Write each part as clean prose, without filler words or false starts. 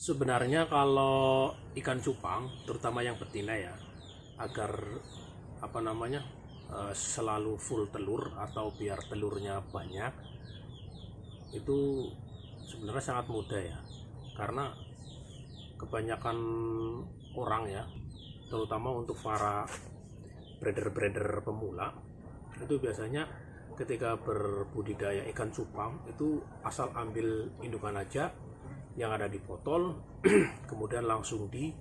Sebenarnya kalau ikan cupang, terutama yang betina ya, agar selalu full telur atau biar telurnya banyak, itu sebenarnya sangat mudah ya. Karena kebanyakan orang ya, terutama untuk para breeder-breeder pemula, itu biasanya ketika berbudidaya ikan cupang itu asal ambil indukan aja yang ada di botol kemudian langsung di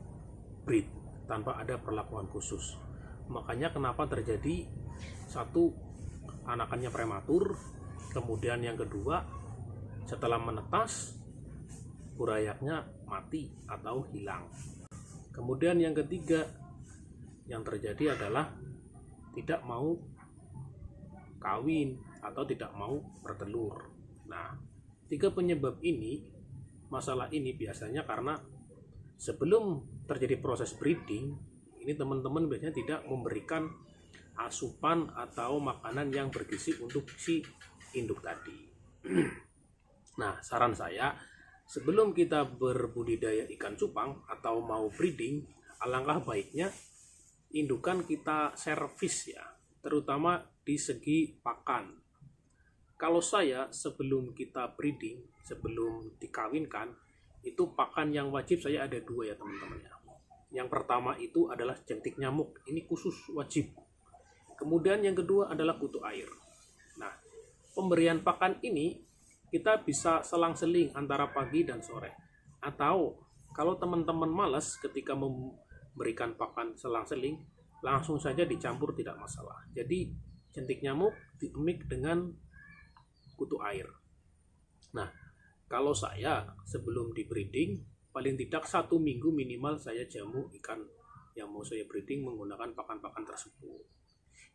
breed tanpa ada perlakuan khusus. Makanya kenapa terjadi satu, anakannya prematur, kemudian yang kedua setelah menetas burayaknya mati atau hilang. Kemudian yang ketiga yang terjadi adalah tidak mau kawin atau tidak mau bertelur. Nah, tiga penyebab ini, masalah ini biasanya karena sebelum terjadi proses breeding, ini teman-teman biasanya tidak memberikan asupan atau makanan yang bergizi untuk si induk tadi. Nah, saran saya, sebelum kita berbudidaya ikan cupang atau mau breeding, alangkah baiknya indukan kita servis ya, terutama di segi pakan. Kalau saya sebelum kita breeding, sebelum dikawinkan, itu pakan yang wajib saya ada dua ya teman-teman ya. Yang pertama itu adalah jentik nyamuk, ini khusus wajib. Kemudian yang kedua adalah kutu air. Nah, pemberian pakan ini kita bisa selang-seling antara pagi dan sore. Atau kalau teman-teman malas ketika memberikan pakan selang-seling, langsung saja dicampur tidak masalah. Jadi jentik nyamuk dimix dengan kutu air. Nah, kalau saya sebelum di breeding, paling tidak 1 minggu minimal saya jamu ikan yang mau saya breeding menggunakan pakan-pakan tersebut.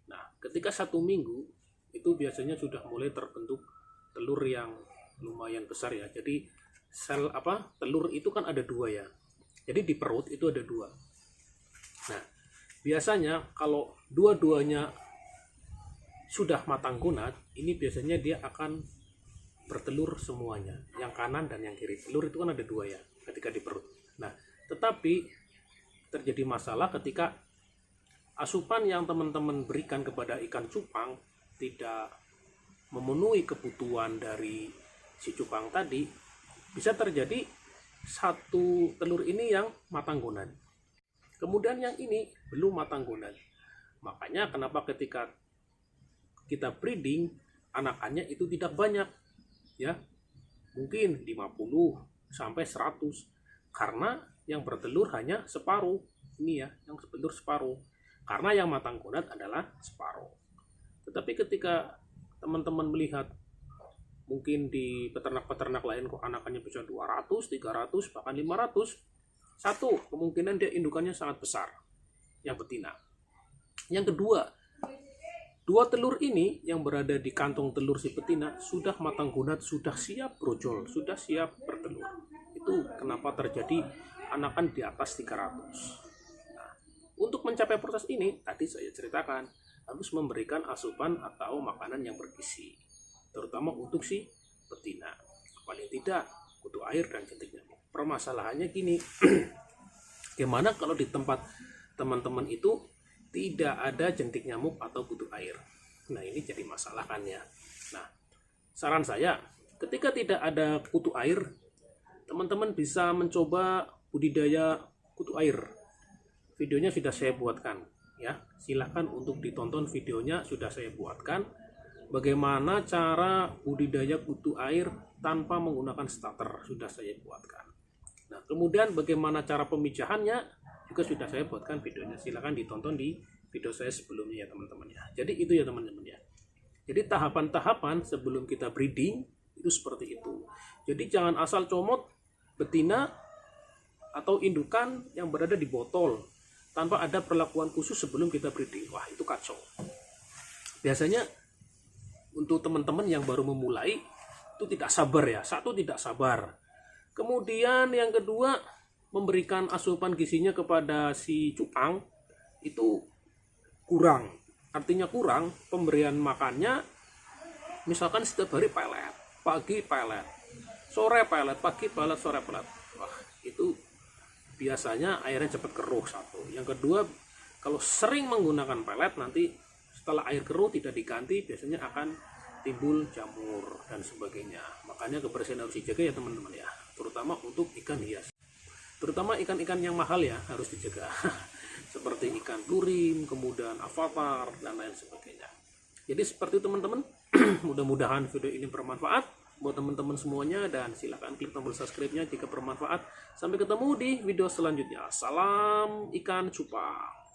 Nah, ketika 1 minggu itu biasanya sudah mulai terbentuk telur yang lumayan besar ya. Jadi telur itu kan ada dua ya. Jadi di perut itu ada dua. Nah, biasanya kalau dua-duanya sudah matang kunat, ini biasanya dia akan bertelur semuanya, yang kanan dan yang kiri. Telur itu kan ada dua ya ketika di perut. Nah, tetapi terjadi masalah ketika asupan yang teman-teman berikan kepada ikan cupang tidak memenuhi kebutuhan dari si cupang tadi, bisa terjadi satu telur ini yang matang kunat, kemudian yang ini belum matang kunat. Makanya kenapa ketika kita breeding, anakannya itu tidak banyak ya, mungkin 50 sampai 100, karena yang bertelur hanya separuh. Ini ya, yang bertelur separuh, karena yang matang kunat adalah separuh. Tetapi ketika teman-teman melihat mungkin di peternak-peternak lain kok anakannya bisa 200, 300, bahkan 500, satu, kemungkinan dia indukannya sangat besar, yang betina. Yang kedua, dua telur ini yang berada di kantong telur si betina sudah matang kunat, sudah siap brojol, sudah siap bertelur. Itu kenapa terjadi anakan di atas 300. Nah, untuk mencapai proses ini, tadi saya ceritakan, harus memberikan asupan atau makanan yang bergizi, terutama untuk si betina. Paling tidak, kutu air dan jentik nyamuk. Permasalahannya gini, gimana kalau di tempat teman-teman itu tidak ada jentik nyamuk atau kutu air? Nah, ini jadi masalah kan ya. Nah, saran saya, ketika tidak ada kutu air, teman-teman bisa mencoba budidaya kutu air. Videonya sudah saya buatkan ya. Silahkan untuk ditonton, videonya sudah saya buatkan. Bagaimana cara budidaya kutu air tanpa menggunakan starter, sudah saya buatkan. Nah, kemudian bagaimana cara pemijahannya juga sudah saya buatkan videonya. Silahkan ditonton di video saya sebelumnya ya teman-teman ya. Jadi itu ya teman-teman ya. Jadi tahapan-tahapan sebelum kita breeding itu seperti itu. Jadi jangan asal comot betina atau indukan yang berada di botol tanpa ada perlakuan khusus sebelum kita breeding. Wah, itu kacau. Biasanya untuk teman-teman yang baru memulai itu tidak sabar ya. Satu, tidak sabar. Kemudian yang kedua, memberikan asupan gizinya kepada si cupang itu kurang. Artinya kurang, pemberian makannya misalkan setiap hari pelet, pagi pelet, sore pelet, pagi pelet, sore pelet. Wah, itu biasanya airnya cepat keruh. Satu, yang kedua, kalau sering menggunakan pelet nanti setelah air keruh tidak diganti biasanya akan timbul jamur dan sebagainya. Makanya kebersihan harus dijaga ya teman-teman ya, terutama untuk ikan hias, terutama ikan-ikan yang mahal ya harus dijaga seperti ikan lurim, kemudian avatar dan lain sebagainya. Jadi seperti itu teman-teman. Mudah-mudahan video ini bermanfaat buat teman-teman semuanya, dan silahkan klik tombol subscribe-nya jika bermanfaat. Sampai ketemu di video selanjutnya. Salam ikan cupang.